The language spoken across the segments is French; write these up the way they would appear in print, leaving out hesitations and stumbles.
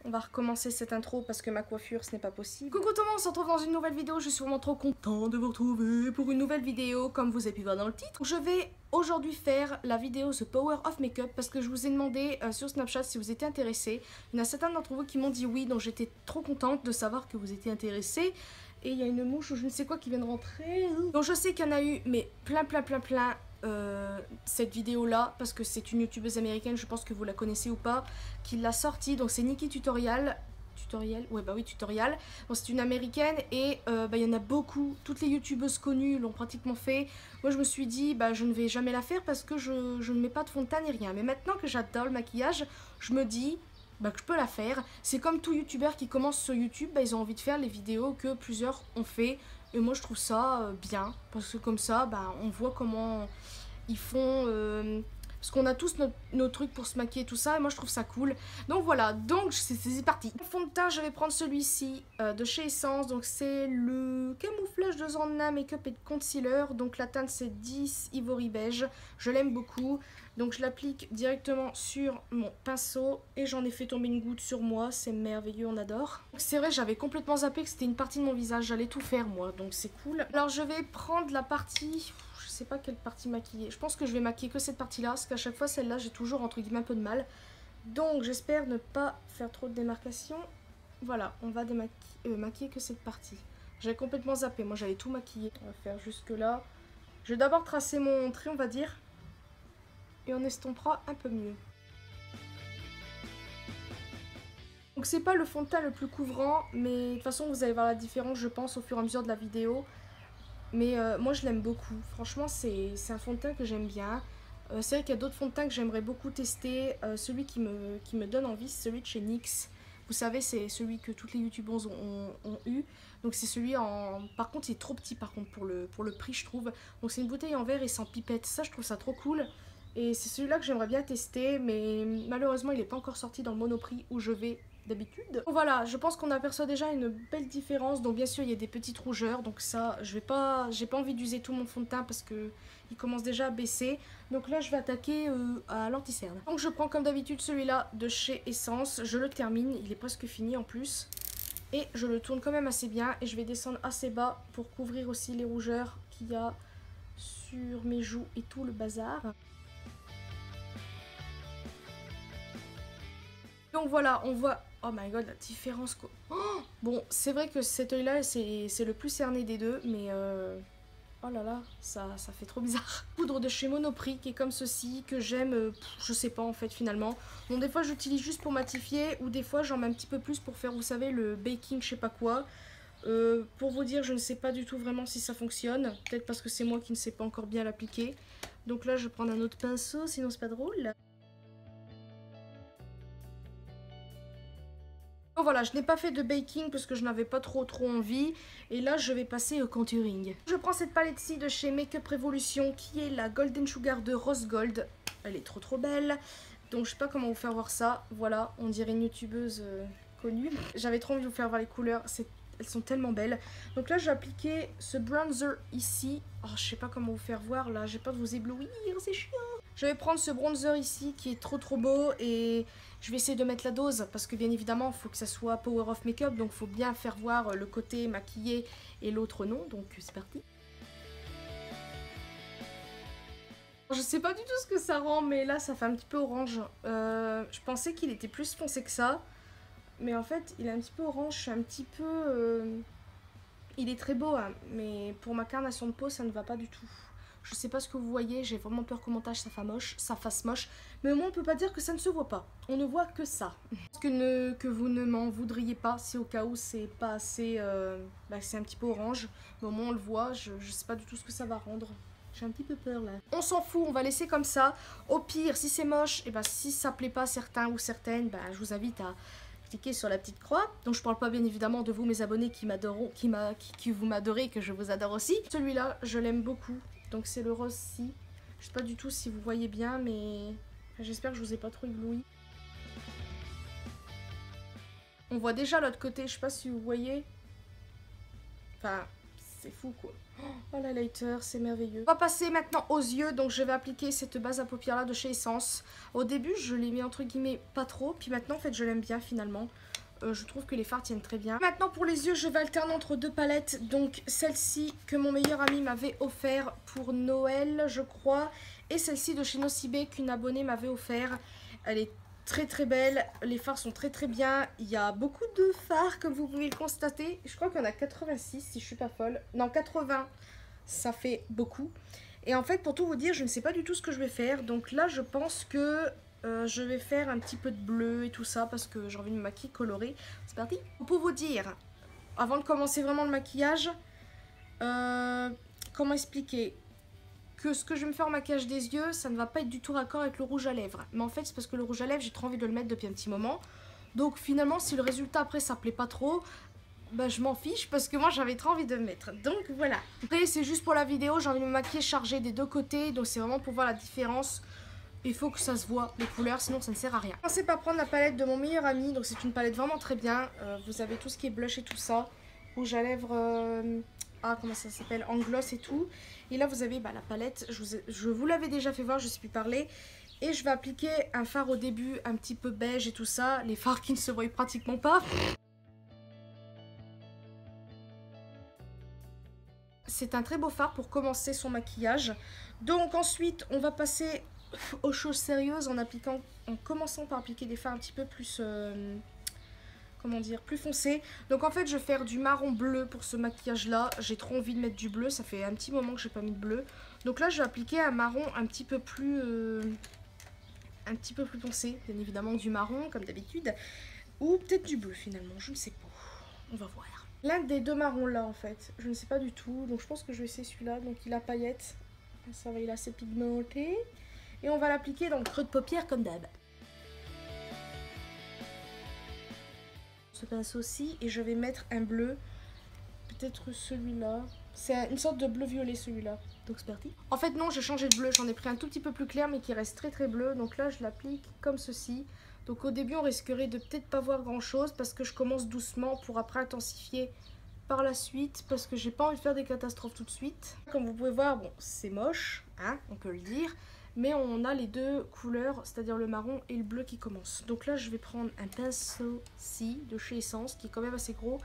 On va recommencer cette intro parce que ma coiffure ce n'est pas possible. Coucou tout le monde, on se retrouve dans une nouvelle vidéo. Je suis vraiment trop content de vous retrouver pour une nouvelle vidéo comme vous avez pu voir dans le titre. Je vais aujourd'hui faire la vidéo The Power of Makeup parce que je vous ai demandé sur Snapchat si vous étiez intéressés. Il y en a certains d'entre vous qui m'ont dit oui, donc j'étais trop contente de savoir que vous étiez intéressés. Et il y a une mouche ou je ne sais quoi qui vient de rentrer. Donc je sais qu'il y en a eu mais plein cette vidéo là parce que c'est une youtubeuse américaine, je pense que vous la connaissez ou pas, qui l'a sortie. Donc c'est Nikki Tutorial. Ouais bah oui, Tutorial. Bon, c'est une américaine et il y en a beaucoup, toutes les youtubeuses connues l'ont pratiquement fait. Moi je me suis dit bah je ne vais jamais la faire parce que je ne mets pas de fond de teint ni rien. Mais maintenant que j'adore le maquillage, je me dis bah, que je peux la faire. C'est comme tout youtubeur qui commence sur YouTube, bah, ils ont envie de faire les vidéos que plusieurs ont fait. Et moi je trouve ça bien, parce que comme ça bah, on voit comment ils font... parce qu'on a tous nos trucs pour se maquiller tout ça et moi je trouve ça cool. Donc voilà, donc c'est parti. Le fond de teint, je vais prendre celui-ci de chez Essence. Donc c'est le camouflage de Zandna Make-up et de concealer. Donc la teinte c'est 10 Ivory Beige. Je l'aime beaucoup. Donc je l'applique directement sur mon pinceau et j'en ai fait tomber une goutte sur moi. C'est merveilleux, on adore. C'est vrai, j'avais complètement zappé que c'était une partie de mon visage. J'allais tout faire moi, donc c'est cool. Alors je vais prendre la partie... Je sais pas quelle partie maquiller. Je pense que je vais maquiller que cette partie-là, parce qu'à chaque fois, celle-là, j'ai toujours entre guillemets un peu de mal. Donc j'espère ne pas faire trop de démarcation. Voilà, on va maquiller que cette partie. J'avais complètement zappé, moi j'allais tout maquiller. On va faire jusque là. Je vais d'abord tracer mon trait, on va dire. Et on estompera un peu mieux. Donc c'est pas le fond de teint le plus couvrant, mais de toute façon vous allez voir la différence je pense au fur et à mesure de la vidéo. Mais moi je l'aime beaucoup, franchement c'est un fond de teint que j'aime bien. C'est vrai qu'il y a d'autres fonds de teint que j'aimerais beaucoup tester. Celui qui me donne envie c'est celui de chez NYX. Vous savez c'est celui que toutes les youtubeuses ont eu. Donc c'est celui en... Par contre il est trop petit par contre pour le prix je trouve. Donc c'est une bouteille en verre et sans pipette, ça je trouve ça trop cool. Et c'est celui-là que j'aimerais bien tester, mais malheureusement il n'est pas encore sorti dans le Monoprix où je vais d'habitude. Voilà, je pense qu'on aperçoit déjà une belle différence. Donc bien sûr il y a des petites rougeurs, donc ça j'ai pas envie d'user tout mon fond de teint parce que il commence déjà à baisser. Donc là je vais attaquer à l'anti-cerne. Donc je prends comme d'habitude celui-là de chez Essence, je le termine, il est presque fini en plus. Et je le tourne quand même assez bien et je vais descendre assez bas pour couvrir aussi les rougeurs qu'il y a sur mes joues et tout le bazar. Donc voilà, on voit... Oh my god, la différence quoi. Oh bon, c'est vrai que cet œil là, c'est le plus cerné des deux, mais... Oh là là, ça fait trop bizarre. Poudre de chez Monoprix qui est comme ceci, que j'aime, je sais pas en fait finalement. Bon, des fois j'utilise juste pour matifier, ou des fois j'en mets un petit peu plus pour faire, vous savez, le baking je sais pas quoi. Pour vous dire, je ne sais pas du tout vraiment si ça fonctionne. Peut-être parce que c'est moi qui ne sais pas encore bien l'appliquer. Donc là, je vais prendre un autre pinceau, sinon c'est pas drôle. Bon, voilà, je n'ai pas fait de baking parce que je n'avais pas trop envie. Et là, je vais passer au contouring. Je prends cette palette-ci de chez Makeup Revolution qui est la Golden Sugar de Rose Gold. Elle est trop belle. Donc, je sais pas comment vous faire voir ça. Voilà, on dirait une youtubeuse connue. J'avais trop envie de vous faire voir les couleurs. Elles sont tellement belles. Donc là, j'ai appliqué ce bronzer ici. Oh, je sais pas comment vous faire voir là. J'ai peur de vous éblouir, c'est chiant. Je vais prendre ce bronzer ici qui est trop beau et je vais essayer de mettre la dose parce que bien évidemment il faut que ça soit Power of Makeup, donc il faut bien faire voir le côté maquillé et l'autre non, donc c'est parti. Je sais pas du tout ce que ça rend mais là ça fait un petit peu orange. Je pensais qu'il était plus foncé que ça mais en fait il est un petit peu orange, je suis un petit peu... Il est très beau hein, mais pour ma carnation de peau ça ne va pas du tout. Je sais pas ce que vous voyez, j'ai vraiment peur qu'au montage ça fasse moche. Mais au moins on peut pas dire que ça ne se voit pas. On ne voit que ça. Que vous ne m'en voudriez pas si au cas où c'est pas assez... c'est un petit peu orange. Mais au moins on le voit, je sais pas du tout ce que ça va rendre. J'ai un petit peu peur là. On s'en fout, on va laisser comme ça. Au pire, si c'est moche, et si ça plaît pas à certains ou certaines, je vous invite à... cliquez sur la petite croix. Donc je parle pas bien évidemment de vous mes abonnés qui m'adorent, qui vous m'adorez, que je vous adore aussi. Celui-là, je l'aime beaucoup. Donc c'est le rose-ci. Je sais pas du tout si vous voyez bien, mais j'espère que je vous ai pas trop ébloui. On voit déjà l'autre côté, je sais pas si vous voyez. Enfin, C'est fou quoi. Oh la lighter, c'est merveilleux. On va passer maintenant aux yeux. Donc je vais appliquer cette base à paupières là de chez Essence. Au début je l'ai mis entre guillemets pas trop. Puis maintenant en fait je l'aime bien finalement. Je trouve que les fards tiennent très bien. Maintenant pour les yeux je vais alterner entre deux palettes. Donc celle-ci que mon meilleur ami m'avait offert pour Noël je crois. Et celle-ci de chez Nocibé qu'une abonnée m'avait offert. Elle est très très belle, les fards sont très très bien. Il y a beaucoup de fards comme vous pouvez le constater. Je crois qu'il y en a 86 si je suis pas folle. Non 80, ça fait beaucoup. Et en fait pour tout vous dire je ne sais pas du tout ce que je vais faire. Donc là je pense que je vais faire un petit peu de bleu et tout ça parce que j'ai envie de me maquiller coloré. C'est parti. Pour vous dire, avant de commencer vraiment le maquillage, comment expliquer que ce que je vais me faire en maquillage des yeux, ça ne va pas être du tout raccord avec le rouge à lèvres. Mais en fait, c'est parce que le rouge à lèvres, j'ai trop envie de le mettre depuis un petit moment. Donc finalement, si le résultat après, ça plaît pas trop, bah je m'en fiche parce que moi, j'avais trop envie de le mettre. Donc voilà. Après, c'est juste pour la vidéo, j'ai envie de me maquiller chargé des deux côtés. Donc c'est vraiment pour voir la différence. Il faut que ça se voit, les couleurs, sinon ça ne sert à rien. Commencez par prendre la palette de mon meilleur ami. Donc c'est une palette vraiment très bien. Vous avez tout ce qui est blush et tout ça. Rouge à lèvres... comment ça s'appelle, en gloss et tout. Et là vous avez la palette, je vous l'avais déjà fait voir, je sais plus parler. Et je vais appliquer un fard au début un petit peu beige et tout ça, les fards qui ne se voient pratiquement pas. C'est un très beau fard pour commencer son maquillage. Donc ensuite on va passer aux choses sérieuses en commençant par appliquer des fards un petit peu plus... comment dire, plus foncé. Donc en fait je vais faire du marron bleu pour ce maquillage là. J'ai trop envie de mettre du bleu, ça fait un petit moment que j'ai pas mis de bleu. Donc là je vais appliquer un marron un petit peu plus foncé, bien évidemment du marron comme d'habitude. Ou peut-être du bleu finalement, je ne sais pas. On va voir. L'un des deux marrons là en fait, je ne sais pas du tout. Donc je pense que je vais essayer celui-là, donc il a paillettes. Ça va, il est assez pigmenté. Et on va l'appliquer dans le creux de paupière comme d'hab. Ce pinceau aussi et je vais mettre un bleu, peut-être celui-là, c'est une sorte de bleu violet celui-là, donc c'est parti. En fait non, j'ai changé de bleu, j'en ai pris un tout petit peu plus clair mais qui reste très très bleu, donc là je l'applique comme ceci. Donc au début on risquerait de peut-être pas voir grand chose parce que je commence doucement pour après intensifier par la suite parce que j'ai pas envie de faire des catastrophes tout de suite. Comme vous pouvez voir, bon c'est moche, hein, on peut le dire. Mais on a les deux couleurs, c'est-à-dire le marron et le bleu qui commencent. Donc là, je vais prendre un pinceau-ci de chez Essence, qui est quand même assez gros.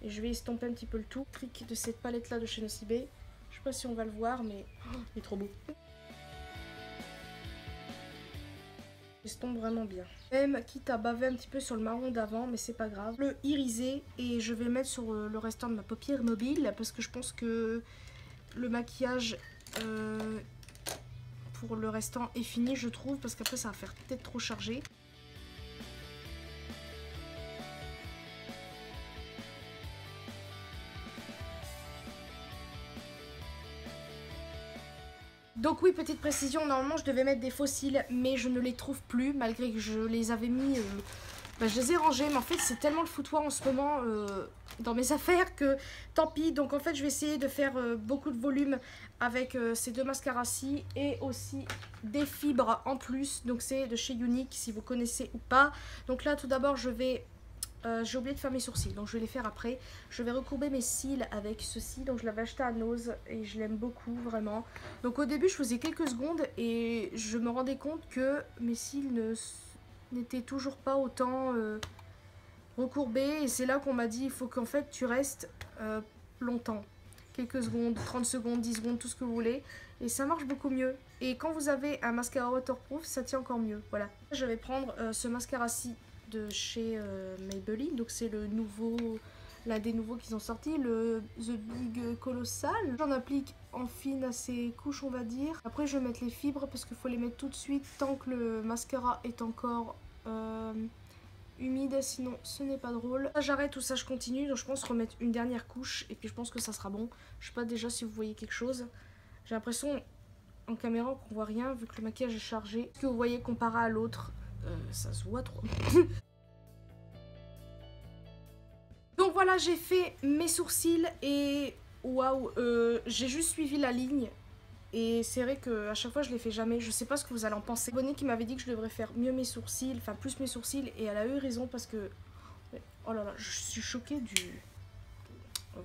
Et je vais estomper un petit peu le tout. Trick de cette palette-là de chez Nocibé. Je sais pas si on va le voir, mais il est trop beau. J'estompe vraiment bien. Même quitte à baver un petit peu sur le marron d'avant, mais c'est pas grave. Le irisé, et je vais le mettre sur le restant de ma paupière mobile, parce que je pense que le maquillage... pour le restant est fini je trouve parce qu'après ça va faire peut-être trop chargé. Donc oui, petite précision, normalement je devais mettre des faux cils mais je ne les trouve plus malgré que je les avais mis... je les ai rangés mais en fait c'est tellement le foutoir en ce moment dans mes affaires que tant pis. Donc en fait je vais essayer de faire beaucoup de volume avec ces deux mascaras-ci et aussi des fibres en plus. Donc c'est de chez Unique si vous connaissez ou pas. Donc là tout d'abord je vais... j'ai oublié de faire mes sourcils, donc je vais les faire après. Je vais recourber mes cils avec ceci, donc je l'avais acheté à Nose et je l'aime beaucoup vraiment. Donc au début je faisais quelques secondes et je me rendais compte que mes cils n'étaient toujours pas autant recourbés. Et c'est là qu'on m'a dit il faut qu'en fait tu restes longtemps. Quelques secondes, 30 secondes, 10 secondes, tout ce que vous voulez. Et ça marche beaucoup mieux. Et quand vous avez un mascara waterproof, ça tient encore mieux. Voilà. Je vais prendre ce mascara-ci de chez Maybelline, donc c'est le nouveau, l'un des nouveaux qu'ils ont sorti, le The Big Colossal. J'en applique en fine à ces couches on va dire. Après je vais mettre les fibres parce qu'il faut les mettre tout de suite tant que le mascara est encore humide, sinon ce n'est pas drôle. J'arrête ou ça je continue, donc je pense remettre une dernière couche et puis je pense que ça sera bon. Je sais pas déjà si vous voyez quelque chose. J'ai l'impression en caméra qu'on voit rien vu que le maquillage est chargé. Est-ce que vous voyez comparé à l'autre? Ça se voit trop. Donc voilà, j'ai fait mes sourcils et waouh, j'ai juste suivi la ligne. Et c'est vrai qu'à chaque fois je les fais jamais. Je sais pas ce que vous allez en penser. Bonnie qui m'avait dit que je devrais faire mieux mes sourcils, enfin plus mes sourcils, et elle a eu raison parce que oh là là, je suis choquée du...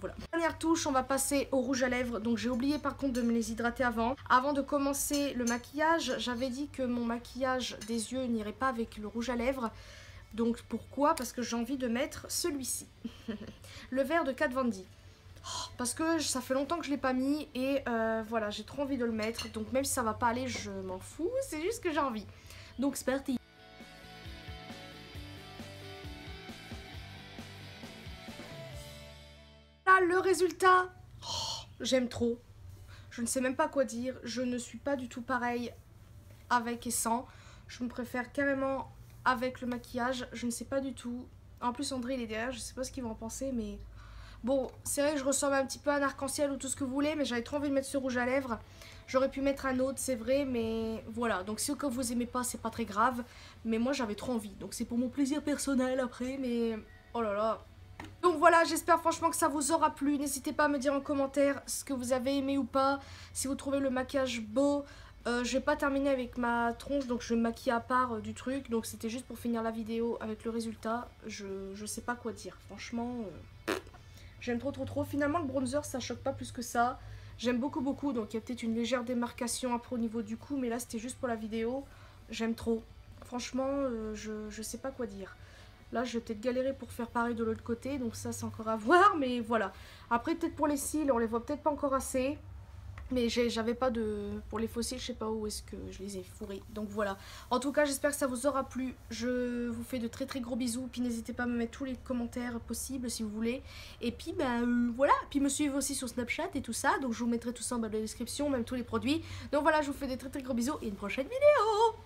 voilà. Dernière touche, on va passer au rouge à lèvres. Donc j'ai oublié par contre de me les hydrater avant. Avant de commencer le maquillage, j'avais dit que mon maquillage des yeux n'irait pas avec le rouge à lèvres. Donc pourquoi? Parce que j'ai envie de mettre celui-ci. Le vert de Kat Von D. Parce que ça fait longtemps que je l'ai pas mis et voilà, j'ai trop envie de le mettre. Donc même si ça va pas aller, je m'en fous, c'est juste que j'ai envie. Donc c'est parti. Là, le résultat, j'aime trop. Je ne sais même pas quoi dire. Je ne suis pas du tout pareil avec et sans. Je me préfère carrément avec le maquillage. Je ne sais pas du tout. En plus, André, il est derrière. Je sais pas ce qu'il va en penser, mais... Bon, c'est vrai que je ressemble un petit peu à un arc-en-ciel ou tout ce que vous voulez, mais j'avais trop envie de mettre ce rouge à lèvres. J'aurais pu mettre un autre, c'est vrai, mais voilà. Donc si au cas où vous aimez pas, c'est pas très grave. Mais moi, j'avais trop envie. Donc c'est pour mon plaisir personnel après, mais... Oh là là. Donc voilà, j'espère franchement que ça vous aura plu. N'hésitez pas à me dire en commentaire ce que vous avez aimé ou pas. Si vous trouvez le maquillage beau. Je vais pas terminer avec ma tronche, donc je vais me maquiller à part du truc. Donc c'était juste pour finir la vidéo avec le résultat. Je sais pas quoi dire. Franchement, j'aime trop. Finalement, le bronzer, ça choque pas plus que ça. J'aime beaucoup. Donc il y a peut-être une légère démarcation après au niveau du cou. Mais là, c'était juste pour la vidéo. J'aime trop. Franchement, je sais pas quoi dire. Là, je vais peut-être galérer pour faire pareil de l'autre côté. Donc ça, c'est encore à voir. Mais voilà. Après, peut-être pour les cils, on les voit peut-être pas encore assez. Mais j'avais pas de... Pour les fossiles, je sais pas où est-ce que je les ai fourrés. Donc voilà. En tout cas, j'espère que ça vous aura plu. Je vous fais de très gros bisous. Puis n'hésitez pas à me mettre tous les commentaires possibles si vous voulez. Et puis, ben voilà. Puis me suivez aussi sur Snapchat et tout ça. Donc je vous mettrai tout ça en bas de la description, même tous les produits. Donc voilà, je vous fais des très gros bisous et une prochaine vidéo.